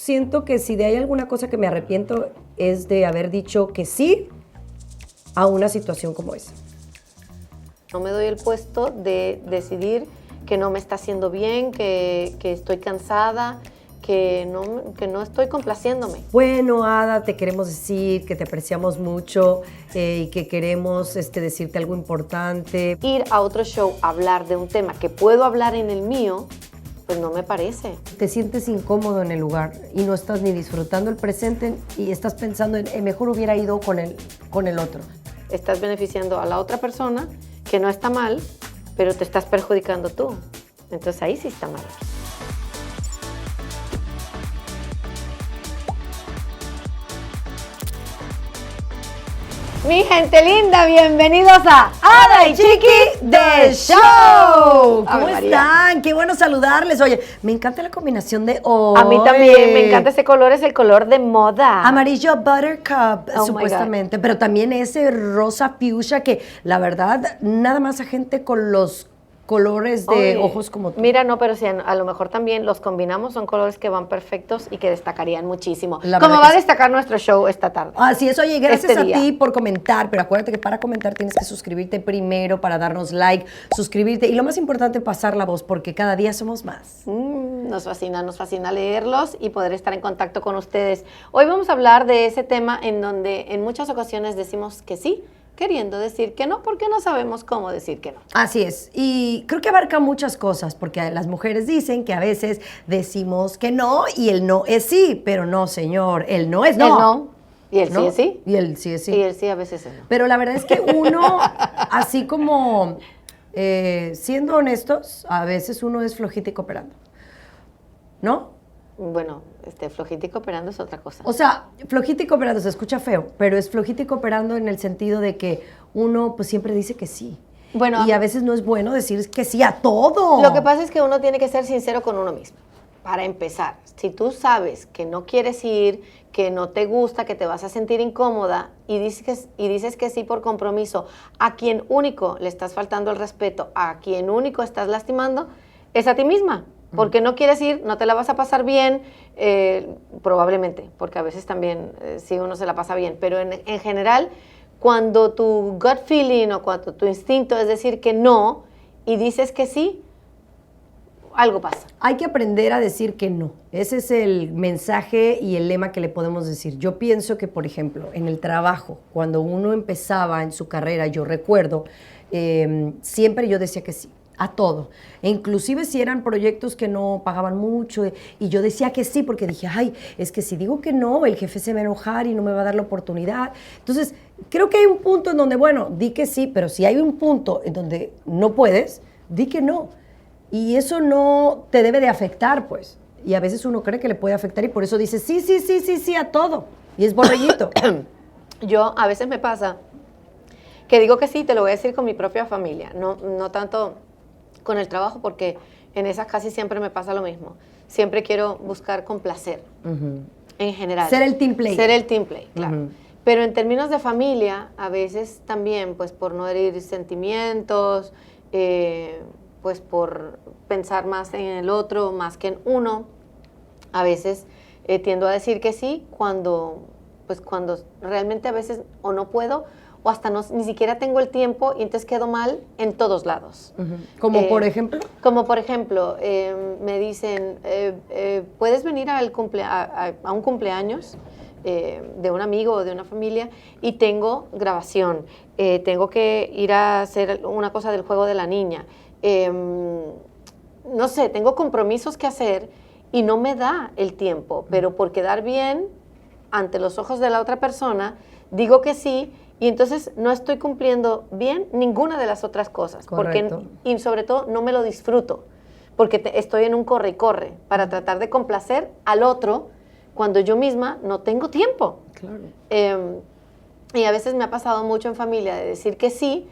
siento que si de hay alguna cosa que me arrepiento es de haber dicho que sí a una situación como esa. No me doy el puesto de decidir que no me está haciendo bien, que estoy cansada, que no estoy complaciéndome. Bueno, Ada, te queremos decir que te apreciamos mucho y que queremos decirte algo importante. Ir a otro show a hablar de un tema que puedo hablar en el mío, pues no me parece. Te sientes incómodo en el lugar y no estás ni disfrutando el presente y estás pensando en mejor hubiera ido con el otro. Estás beneficiando a la otra persona, que no está mal, pero te estás perjudicando tú. Entonces ahí sí está mal. Mi gente linda, bienvenidos a Ada y Chiqui The Show. ¿Cómo están? Qué bueno saludarles. Oye, me encanta la combinación de hoy. A mí también, me encanta ese color, es el color de moda. Amarillo buttercup, Oh supuestamente, pero también ese rosa fuchsia que la verdad nada más a gente con los colores de ojos como tú. Mira, no, pero si a lo mejor también los combinamos, son colores que van perfectos y que destacarían muchísimo. Como va a destacar nuestro show esta tarde. Así es, oye, gracias a ti por comentar, pero acuérdate que para comentar tienes que suscribirte primero, para darnos like, suscribirte y lo más importante, pasar la voz, porque cada día somos más. Nos fascina leerlos y poder estar en contacto con ustedes. Hoy vamos a hablar de ese tema en donde en muchas ocasiones decimos que sí, queriendo decir que no, porque no sabemos cómo decir que no. Así es, y creo que abarca muchas cosas, porque las mujeres dicen que a veces decimos que no y el no es sí, pero no, señor, el no es no. El no, y el ¿no? sí es sí. Y el sí es sí. Y el sí a veces es no. Pero la verdad es que uno, así como siendo honestos, a veces uno es flojita y cooperando, ¿no? Bueno, flojita y cooperando es otra cosa. O sea, flojita y cooperando se escucha feo, pero es flojita y cooperando en el sentido de que uno pues siempre dice que sí. Bueno, y a veces no es bueno decir que sí a todo. Lo que pasa es que uno tiene que ser sincero con uno mismo. Para empezar, si tú sabes que no quieres ir, que no te gusta, que te vas a sentir incómoda y dices que sí por compromiso, a quien único le estás faltando el respeto, a quien único estás lastimando, es a ti misma. Porque no quieres ir, no te la vas a pasar bien, probablemente, porque a veces también sí uno se la pasa bien, pero en general, cuando tu gut feeling o cuando tu instinto es decir que no y dices que sí, algo pasa. Hay que aprender a decir que no. Ese es el mensaje y el lema que le podemos decir. Yo pienso que, por ejemplo, en el trabajo, cuando uno empezaba en su carrera, yo recuerdo, siempre yo decía que sí. A todo, e inclusive si eran proyectos que no pagaban mucho y yo decía que sí porque dije, ay, es que si digo que no, el jefe se va a enojar y no me va a dar la oportunidad. Entonces, creo que hay un punto en donde, bueno, di que sí, pero si hay un punto en donde no puedes, di que no. Y eso no te debe de afectar, pues. Y a veces uno cree que le puede afectar y por eso dice sí a todo. Y es borreguito. Yo, a veces me pasa que digo que sí, te lo voy a decir con mi propia familia, no tanto con el trabajo, porque en esas casi siempre me pasa lo mismo. Siempre quiero buscar complacer, en general. Ser el team play. Ser el team play, claro. Pero en términos de familia, a veces también, pues por no herir sentimientos, pues por pensar más en el otro, más que en uno, a veces tiendo a decir que sí cuando realmente a veces o no puedo, o hasta ni siquiera tengo el tiempo y entonces quedo mal en todos lados. ¿Como por ejemplo? Como por ejemplo, me dicen, ¿puedes venir a un cumpleaños de un amigo o de una familia? Y tengo grabación, tengo que ir a hacer una cosa del juego de la niña. No sé, tengo compromisos que hacer y no me da el tiempo, pero por quedar bien ante los ojos de la otra persona, digo que sí. Y entonces no estoy cumpliendo bien ninguna de las otras cosas. Correcto. Y sobre todo no me lo disfruto, porque estoy en un corre y corre para tratar de complacer al otro cuando yo misma no tengo tiempo. Claro. Y a veces me ha pasado mucho en familia de decir que sí,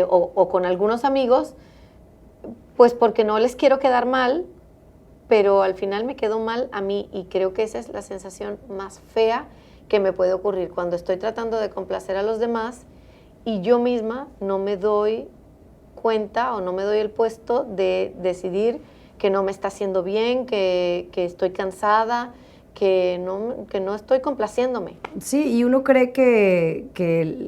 o con algunos amigos, pues porque no les quiero quedar mal, pero al final me quedo mal a mí y creo que esa es la sensación más fea que me puede ocurrir cuando estoy tratando de complacer a los demás y yo misma no me doy cuenta o no me doy el puesto de decidir que no me está haciendo bien, que estoy cansada, que no estoy complaciéndome. Sí, y uno cree que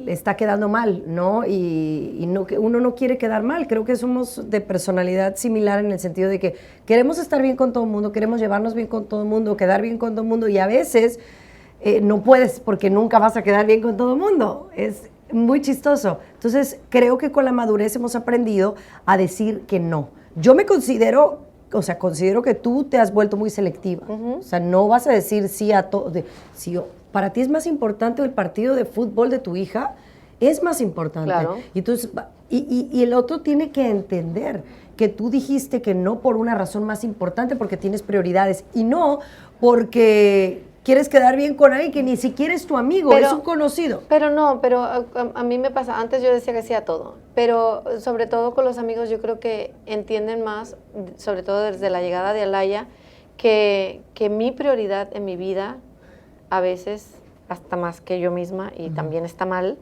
le está quedando mal, ¿no? Y no, que uno no quiere quedar mal. Creo que somos de personalidad similar en el sentido de que queremos estar bien con todo el mundo, queremos llevarnos bien con todo el mundo, quedar bien con todo el mundo, y a veces no puedes porque nunca vas a quedar bien con todo el mundo. Es muy chistoso. Entonces, creo que con la madurez hemos aprendido a decir que no. Yo me considero que tú te has vuelto muy selectiva. O sea, no vas a decir sí a todo. Si para ti es más importante el partido de fútbol de tu hija, es más importante. Claro. Y, entonces, y el otro tiene que entender que tú dijiste que no por una razón más importante, porque tienes prioridades, y no porque quieres quedar bien con alguien que ni siquiera es tu amigo, es un conocido. Pero a mí me pasa, antes yo decía que sí a todo, pero sobre todo con los amigos yo creo que entienden más, sobre todo desde la llegada de Alaya, que mi prioridad en mi vida, a veces hasta más que yo misma, y también está mal,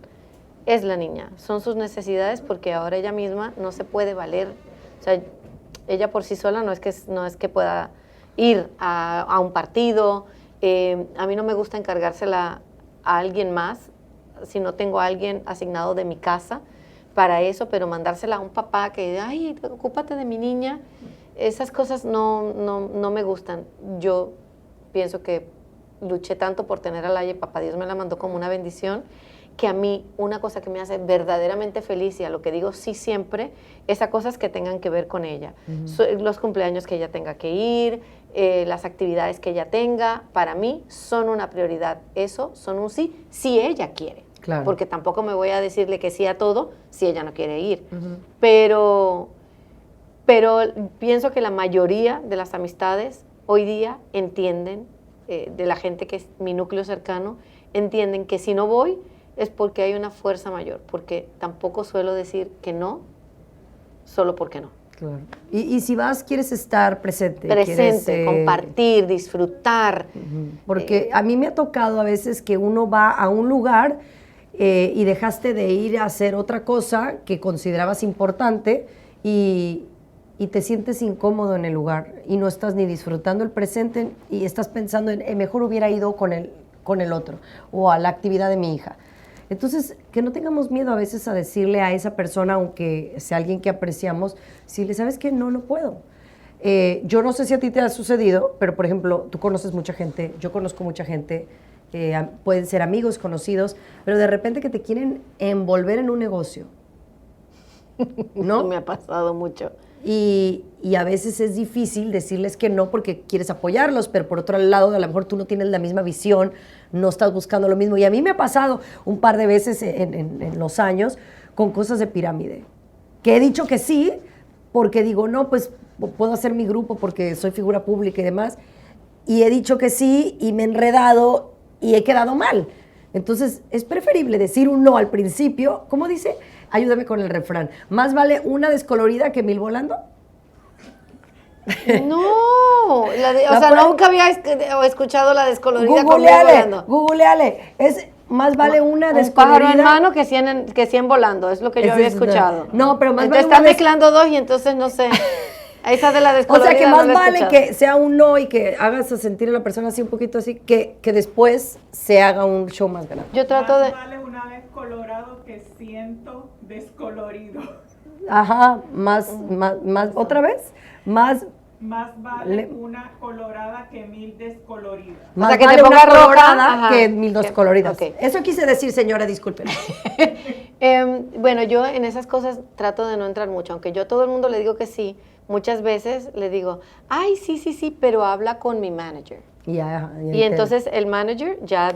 es la niña. Son sus necesidades, porque ahora ella misma no se puede valer. O sea, ella por sí sola no es que pueda ir a un partido. A mí no me gusta encargársela a alguien más si no tengo a alguien asignado de mi casa para eso, pero mandársela a un papá que, ay, ocúpate de mi niña, esas cosas no me gustan. Yo pienso que luché tanto por tener a Laia y papá Dios me la mandó como una bendición, que a mí una cosa que me hace verdaderamente feliz, y a lo que digo sí siempre, es a cosas que tengan que ver con ella. Los cumpleaños que ella tenga que ir, las actividades que ella tenga, para mí son una prioridad. Eso son un sí, si ella quiere. Claro. Porque tampoco me voy a decirle que sí a todo si ella no quiere ir. Pero pienso que la mayoría de las amistades hoy día entienden, de la gente que es mi núcleo cercano, entienden que si no voy es porque hay una fuerza mayor, porque tampoco suelo decir que no, solo porque no. Claro. Y si vas, quieres estar presente. Presente, compartir, disfrutar. Porque a mí me ha tocado a veces que uno va a un lugar y dejaste de ir a hacer otra cosa que considerabas importante y te sientes incómodo en el lugar y no estás ni disfrutando el presente y estás pensando en mejor hubiera ido con el otro o a la actividad de mi hija. Entonces, que no tengamos miedo a veces a decirle a esa persona, aunque sea alguien que apreciamos, si le sabes que no puedo. Yo no sé si a ti te ha sucedido, pero por ejemplo, tú conoces mucha gente, yo conozco mucha gente, pueden ser amigos, conocidos, pero de repente que te quieren envolver en un negocio, ¿no? Me ha pasado mucho. Y a veces es difícil decirles que no porque quieres apoyarlos, pero por otro lado, a lo mejor tú no tienes la misma visión, no estás buscando lo mismo. Y a mí me ha pasado un par de veces en los años con cosas de pirámide, que he dicho que sí, porque digo, no, pues puedo hacer mi grupo porque soy figura pública y demás, y he dicho que sí y me he enredado y he quedado mal. Entonces, es preferible decir un no al principio, ¿cómo dice? Ayúdame con el refrán. ¿Más vale una descolorida que 1000 volando? No, nunca había escuchado la descolorida con 1000 volando. Googleale. Es más vale una descolorida. Un pájaro en mano que 100 volando, es lo que yo había escuchado. No, pero más entonces vale están mezclando dos y entonces no sé. Esa de la o descolorida. sea, que más vale que sea un no y que hagas sentir a la persona así un poquito así, que después se haga un show más grande. Yo trato más de... vale una vez colorado que 100 descolorido. Ajá, más, ¿otra vez? Más vale una colorada que 1000 descoloridas. Más o sea, que vale te ponga una roja colorada que 1000 descoloridas. Okay. Eso quise decir, señora, disculpen. Bueno, yo en esas cosas trato de no entrar mucho, aunque yo a todo el mundo le digo que sí, muchas veces le digo, ay, sí, pero habla con mi manager. Y entonces el manager ya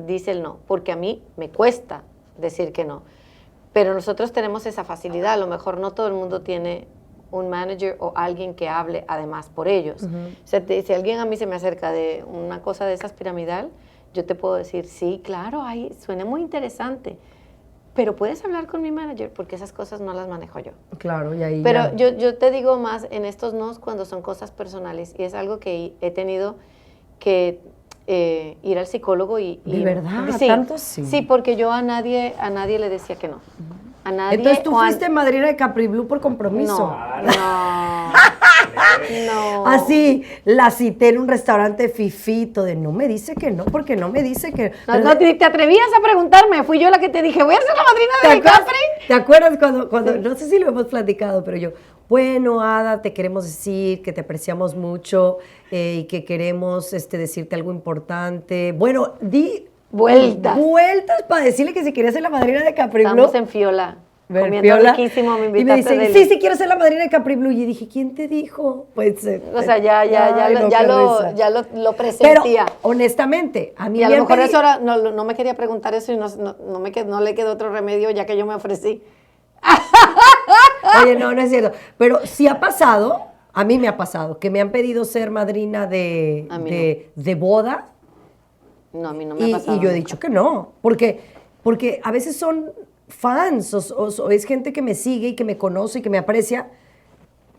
dice el no, porque a mí me cuesta decir que no. Pero nosotros tenemos esa facilidad, a lo mejor no todo el mundo tiene un manager o alguien que hable además por ellos. O sea, si alguien a mí se me acerca de una cosa de esas piramidal, yo te puedo decir, sí, claro, suena muy interesante, pero puedes hablar con mi manager porque esas cosas no las manejo yo. Claro, y ahí pero yo te digo más en estos nos cuando son cosas personales y es algo que he tenido que ir al psicólogo y ¿de verdad? Sí, ¿Tanto sí? Sí, porque yo a nadie le decía que no. A nadie. Entonces tú fuiste madrina de Capri Blue por compromiso. No. No. Así, la cité en un restaurante fifito de no me dice que no, porque no me dice que... No te atrevías a preguntarme, fui yo la que te dije, voy a ser la madrina de DiCaprio. ¿Te acuerdas cuando sí. No sé si lo hemos platicado, pero yo, bueno, Ada, te queremos decir que te apreciamos mucho y que queremos decirte algo importante. Bueno, di vueltas para decirle que si quería ser la madrina de Capri Blue. Estamos en Fiola. Comiendo riquísimo, me invitaste. Y me dice, sí, quiero ser la madrina de Capri Blue. Y dije, ¿quién te dijo? Pues, o sea, ya lo presentía. Pero, honestamente, a mí y a lo mejor eso era, no me quería preguntar eso y no le quedó otro remedio ya que yo me ofrecí. Oye, no es cierto. Pero sí ha pasado, a mí me ha pasado, que me han pedido ser madrina de boda. No, a mí no me ha pasado. Y yo he dicho que no, porque a veces son fans o es gente que me sigue y que me conoce y que me aprecia,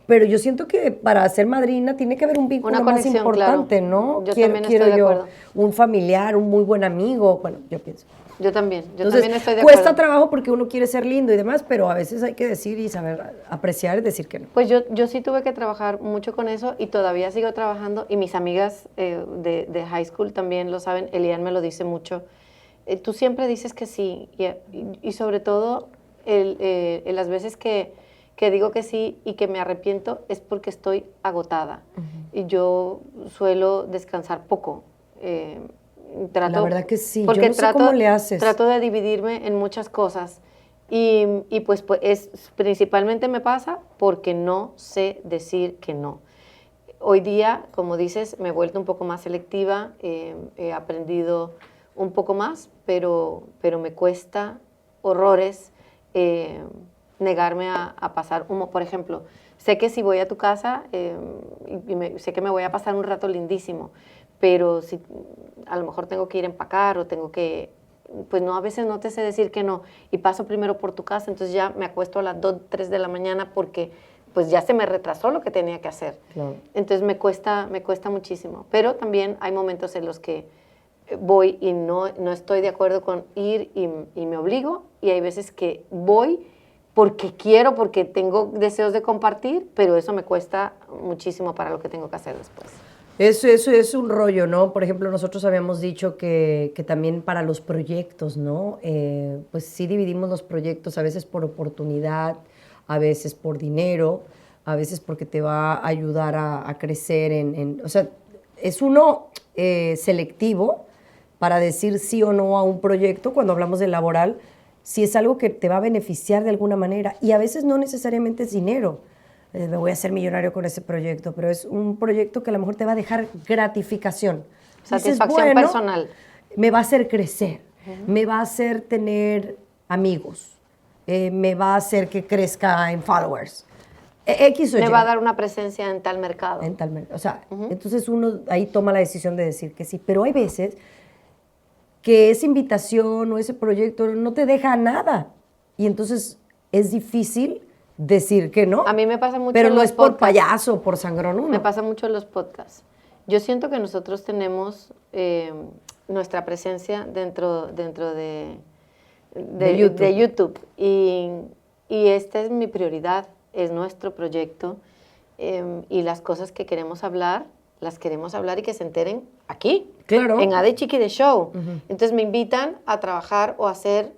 pero yo siento que para ser madrina tiene que haber un vínculo más importante, claro. ¿no? Yo también estoy de acuerdo. Un familiar, un muy buen amigo, bueno, yo pienso. Yo también estoy de acuerdo. Cuesta trabajo porque uno quiere ser lindo y demás, pero a veces hay que decir y saber apreciar y decir que no. Pues yo sí tuve que trabajar mucho con eso y todavía sigo trabajando y mis amigas de high school también lo saben, Elian me lo dice mucho. Tú siempre dices que sí y sobre todo las veces que digo que sí y que me arrepiento es porque estoy agotada. Uh-huh. Y yo suelo descansar poco. La verdad que sí, porque yo no sé cómo le haces. Trato de dividirme en muchas cosas y pues principalmente me pasa porque no sé decir que no. Hoy día, como dices, me he vuelto un poco más selectiva, he aprendido un poco más, pero me cuesta horrores negarme a pasar humo. Por ejemplo, sé que si voy a tu casa, sé que me voy a pasar un rato lindísimo, pero si a lo mejor tengo que ir a empacar o tengo que, pues no, a veces no te sé decir que no y paso primero por tu casa, entonces ya me acuesto a las 2, 3 de la mañana porque pues ya se me retrasó lo que tenía que hacer. Claro. Entonces me cuesta muchísimo, pero también hay momentos en los que voy y no estoy de acuerdo con ir y me obligo y hay veces que voy porque quiero, porque tengo deseos de compartir, pero eso me cuesta muchísimo para lo que tengo que hacer después. Eso es un rollo, ¿no? Por ejemplo, nosotros habíamos dicho que también para los proyectos, ¿no? Pues sí dividimos los proyectos a veces por oportunidad, a veces por dinero, a veces porque te va a ayudar a crecer o sea, es uno selectivo para decir sí o no a un proyecto cuando hablamos de laboral, si es algo que te va a beneficiar de alguna manera y a veces no necesariamente es dinero. Me voy a hacer millonario con ese proyecto, pero es un proyecto que a lo mejor te va a dejar gratificación. Satisfacción personal. Me va a hacer crecer, me va a hacer tener amigos, me va a hacer que crezca en followers. X o Y. Me va a dar una presencia en tal mercado. En tal mercado. O sea, entonces uno ahí toma la decisión de decir que sí, pero hay veces que esa invitación o ese proyecto no te deja nada y entonces es difícil decir que no. A mí me pasa mucho. Pero no es por payaso o por sangrón uno. Me pasa mucho en los podcasts. Yo siento que nosotros tenemos nuestra presencia dentro de YouTube. Y esta es mi prioridad, es nuestro proyecto. Y las cosas que queremos hablar, las queremos hablar y que se enteren aquí. Claro. En Ada y Chiqui de Show. Uh-huh. Entonces me invitan a trabajar o a hacer...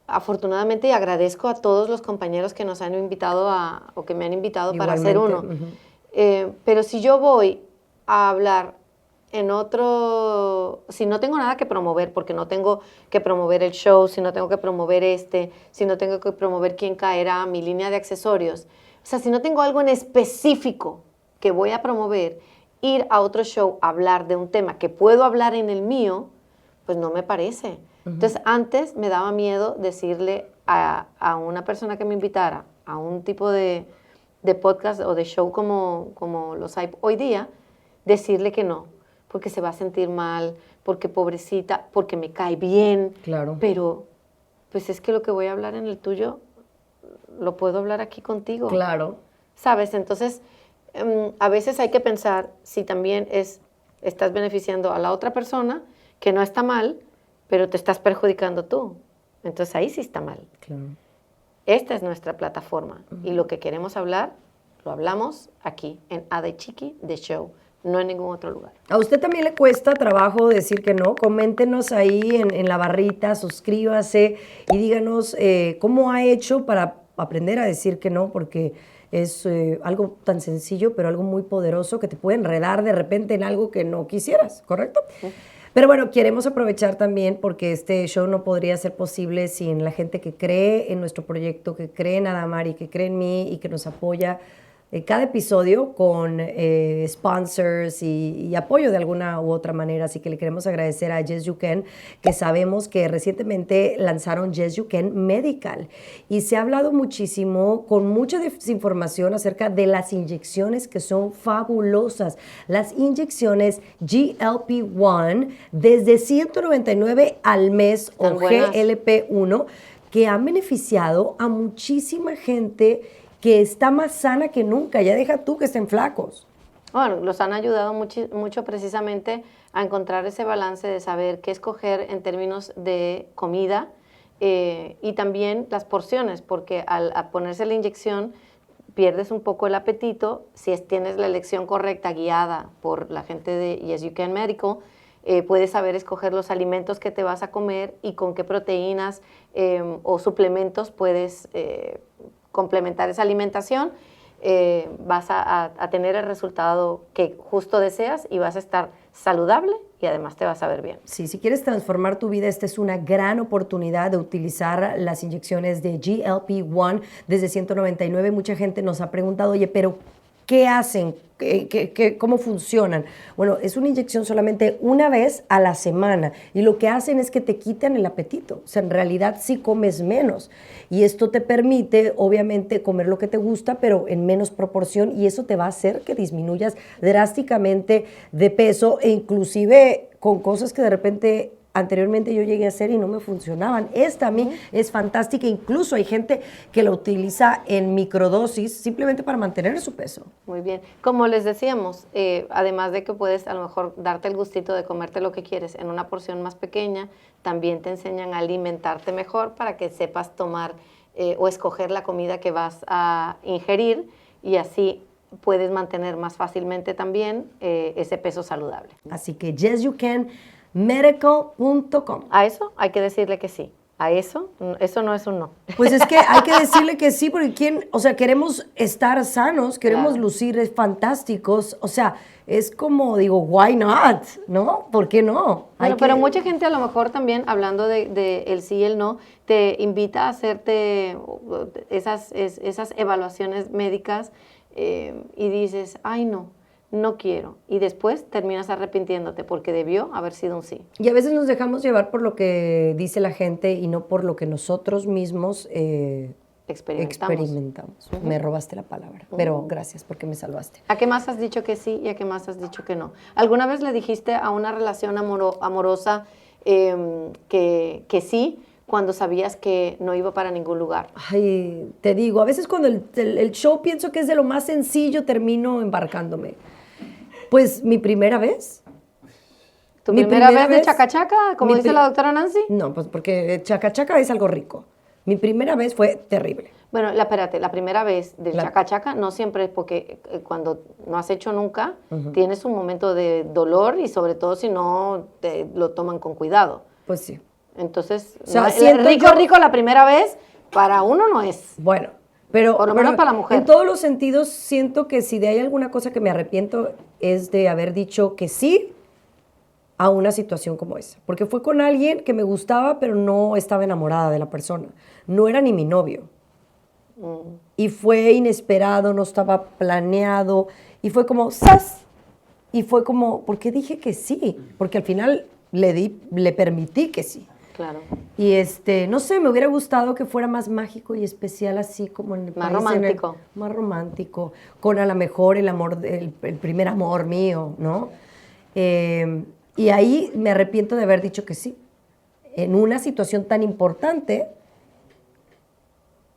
afortunadamente y agradezco a todos los compañeros que nos han invitado o que me han invitado para hacer uno. Uh-huh. Pero si yo voy a hablar en otro, si no tengo nada que promover, porque no tengo que promover el show, si no tengo que promover si no tengo que promover quién caerá, mi línea de accesorios, o sea, si no tengo algo en específico que voy a promover, ir a otro show a hablar de un tema que puedo hablar en el mío, pues no me parece. Entonces, antes me daba miedo decirle a una persona que me invitara a un tipo de podcast o de show como los hay hoy día, decirle que no, porque se va a sentir mal, porque pobrecita, porque me cae bien. Claro. Pero, pues es que lo que voy a hablar en el tuyo, lo puedo hablar aquí contigo. Claro. ¿Sabes? Entonces, a veces hay que pensar si también estás beneficiando a la otra persona, que no está mal, pero te estás perjudicando tú. Entonces ahí sí está mal. Claro. Esta es nuestra plataforma y lo que queremos hablar Lo hablamos aquí, en A de Chiqui, de Show, no en ningún otro lugar. ¿A usted también le cuesta trabajo decir que no? Coméntenos ahí en la barrita, suscríbase y díganos cómo ha hecho para aprender a decir que no, porque es algo tan sencillo, pero algo muy poderoso que te puede enredar de repente en algo que no quisieras, ¿correcto? Pero bueno, queremos aprovechar también porque este show no podría ser posible sin la gente que cree en nuestro proyecto, que cree en Adamari, que cree en mí y que nos apoya cada episodio con sponsors y apoyo de alguna u otra manera. Así que le queremos agradecer a Yes You Can, que sabemos que recientemente lanzaron Yes You Can Medical. Y se ha hablado muchísimo, con mucha desinformación acerca de las inyecciones que son fabulosas. Las inyecciones GLP-1 desde 199 al mes o GLP-1 que han beneficiado a muchísima gente que está más sana que nunca. Ya deja tú que estén flacos. Bueno, los han ayudado mucho precisamente a encontrar ese balance de saber qué escoger en términos de comida y también las porciones, porque al ponerse la inyección pierdes un poco el apetito. Si tienes la elección correcta, guiada por la gente de Yes You Can Medical, puedes saber escoger los alimentos que te vas a comer y con qué proteínas o suplementos puedes complementar esa alimentación, vas a tener el resultado que justo deseas y vas a estar saludable y además te vas a ver bien. Sí, si quieres transformar tu vida, esta es una gran oportunidad de utilizar las inyecciones de GLP-1 desde 199. Mucha gente nos ha preguntado, oye, pero ¿qué hacen? ¿Cómo funcionan? Bueno, es una inyección solamente una vez a la semana y lo que hacen es que te quitan el apetito. O sea, en realidad sí comes menos y esto te permite, obviamente, comer lo que te gusta, pero en menos proporción y eso te va a hacer que disminuyas drásticamente de peso e inclusive con cosas que de repente anteriormente yo llegué a hacer y no me funcionaban. Esta a mí es fantástica. Incluso hay gente que la utiliza en microdosis simplemente para mantener su peso. Muy bien. Como les decíamos, además de que puedes a lo mejor darte el gustito de comerte lo que quieres en una porción más pequeña, también te enseñan a alimentarte mejor para que sepas tomar o escoger la comida que vas a ingerir y así puedes mantener más fácilmente también ese peso saludable. Así que Yes You Can medical.com. A eso hay que decirle que sí. A eso no es un no. Pues es que hay que decirle que sí, porque queremos estar sanos, queremos lucir fantásticos, o sea, es como, digo, why not, ¿no? ¿Por qué no? Bueno, pero mucha gente a lo mejor también, hablando de el sí y el no, te invita a hacerte esas evaluaciones médicas y dices, ay, no quiero. Y después terminas arrepintiéndote porque debió haber sido un sí. Y a veces nos dejamos llevar por lo que dice la gente y no por lo que nosotros mismos experimentamos. Me robaste la palabra, pero gracias porque me salvaste. ¿A qué más has dicho que sí y a qué más has dicho que no? ¿Alguna vez le dijiste a una relación amorosa que sí cuando sabías que no iba para ningún lugar? Ay, te digo, a veces cuando el show pienso que es de lo más sencillo, termino embarcándome. Pues mi primera vez. ¿Tu primera vez de chacachaca, como dice la doctora Nancy? No, pues porque chacachaca es algo rico. Mi primera vez fue terrible. Bueno, espérate, la primera vez del chacachaca no siempre es porque cuando no has hecho nunca, tienes un momento de dolor y sobre todo si no te lo toman con cuidado. Pues sí. Entonces, o sea, rico la primera vez, para uno no es. Bueno, pero por lo menos para la mujer. En todos los sentidos siento que si de hay alguna cosa que me arrepiento es de haber dicho que sí a una situación como esa. Porque fue con alguien que me gustaba, pero no estaba enamorada de la persona. No era ni mi novio. Y fue inesperado, no estaba planeado. Y fue como, ¡zas! Y fue como, ¿por qué dije que sí? Porque al final le permití que sí. Claro. Y no sé, me hubiera gustado que fuera más mágico y especial, así como en el más romántico. Más romántico, con a lo mejor el amor, el primer amor mío, ¿no? Y ahí me arrepiento de haber dicho que sí, en una situación tan importante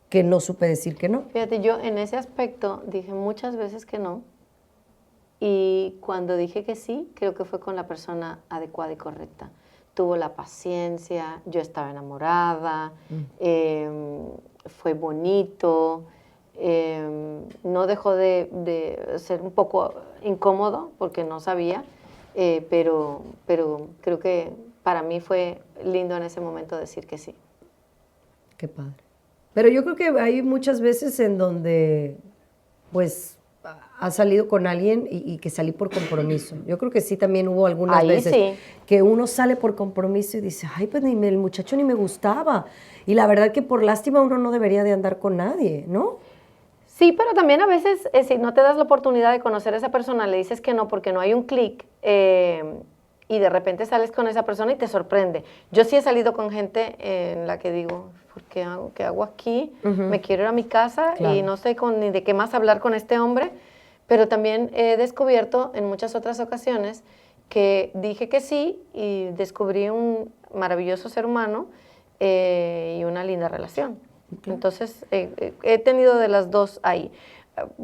que no supe decir que no. Fíjate, yo en ese aspecto dije muchas veces que no, y cuando dije que sí, creo que fue con la persona adecuada y correcta. Tuvo la paciencia, yo estaba enamorada, fue bonito, No dejó de ser un poco incómodo porque no sabía, pero creo que para mí fue lindo en ese momento decir que sí. Qué padre. Pero yo creo que hay muchas veces en donde, pues, has salido con alguien y que salí por compromiso. Yo creo que sí también hubo algunas Ahí veces sí. que uno sale por compromiso y dice, ay, pues el muchacho ni me gustaba. Y la verdad que por lástima uno no debería de andar con nadie, ¿no? Sí, pero también a veces si no te das la oportunidad de conocer a esa persona, le dices que no porque no hay un clic y de repente sales con esa persona y te sorprende. Yo sí he salido con gente en la que digo, ¿qué hago aquí? Me quiero ir a mi casa y no sé ni de qué más hablar con este hombre, pero también he descubierto en muchas otras ocasiones que dije que sí y descubrí un maravilloso ser humano y una linda relación. Entonces, he tenido de las dos ahí.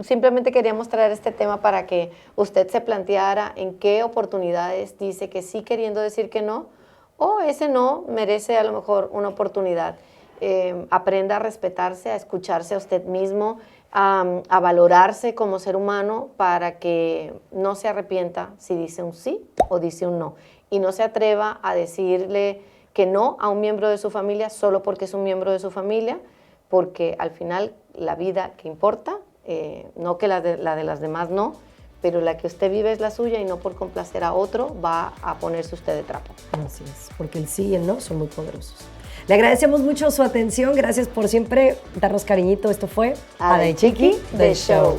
Simplemente queríamos traer este tema para que usted se planteara en qué oportunidades dice que sí queriendo decir que no, o ese no merece a lo mejor una oportunidad. Aprenda a respetarse, a escucharse a usted mismo, a valorarse como ser humano para que no se arrepienta si dice un sí o dice un no. Y no se atreva a decirle que no a un miembro de su familia solo porque es un miembro de su familia, porque al final la vida que importa, no que la de las demás no, pero la que usted vive es la suya y no por complacer a otro va a ponerse usted de trapo. Así es, porque el sí y el no son muy poderosos. Le agradecemos mucho su atención, gracias por siempre darnos cariñito. Esto fue Ade Chiqui The Show.